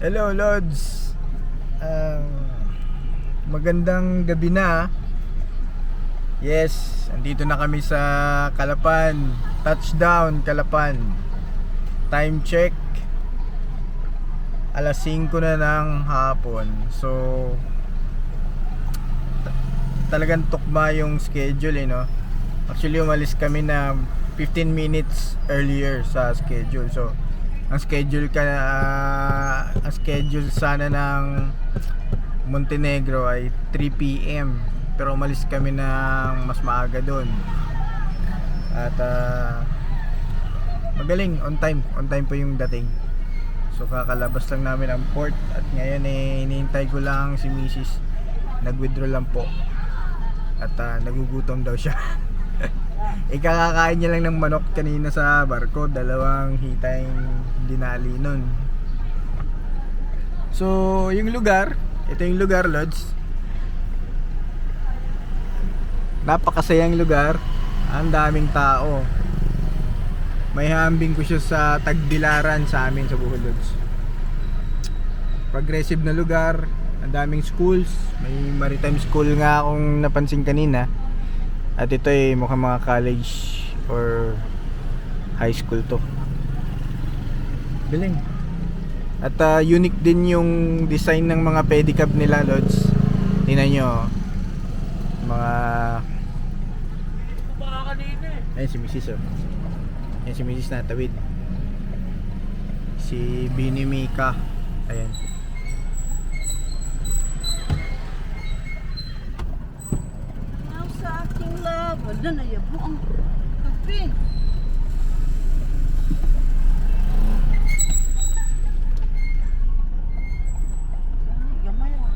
Hello Lods. Magandang gabi na. Yes, andito na kami sa Calapan. Touchdown Calapan. Time check alas 5 na ng hapon. So talagang tukma yung schedule no. Actually umalis kami na 15 minutes earlier sa schedule. So ang schedule sana ng Montenegro ay 3 PM, pero umalis kami ng mas maaga doon. At magaling, on time po yung dating. So kakalabas lang namin ang port at ngayon hinihintay ko lang si Mrs. Nag-withdraw lang po at nagugutom daw siya. Ikakakain niya lang ng manok kanina sa barko, 2 hitay dinali nun. So yung lugar, ito yung lugar Lods. Napakasayang lugar, ang daming tao. May hambing ko siya sa Tagbilaran sa amin sa Bohol Lods. Progressive na lugar, ang daming schools. May maritime school nga akong napansin kanina. At ito ay mukhang mga college or high school to. Galing. At unique din yung design ng mga pedicab nila Lods. Tingnan nyo. Mga ayun si Mrs. Ayun si Mrs. natawid. Si Bini Mika. Ayan. Sa aking love, wala na yabo ang kape. Gamay ra.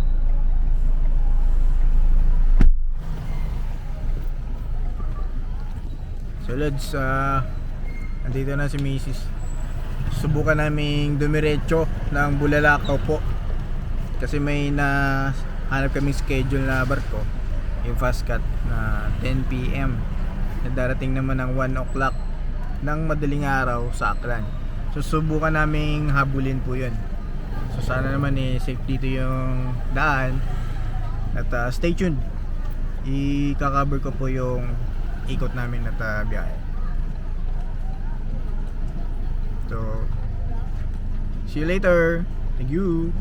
So Lods, andito na si Mrs. Subukan naming dumiretso ng Bulalakaw po. Kasi may hanap kaming schedule na barko, yung fast cut na 10 PM na darating naman ng 1 o'clock ng madaling araw sa Aklan. So subukan naming habulin po yun. So sana naman safe dito yung daan. At stay tuned, i-cover ko po yung ikot namin at biyahe. So see you later. Thank you.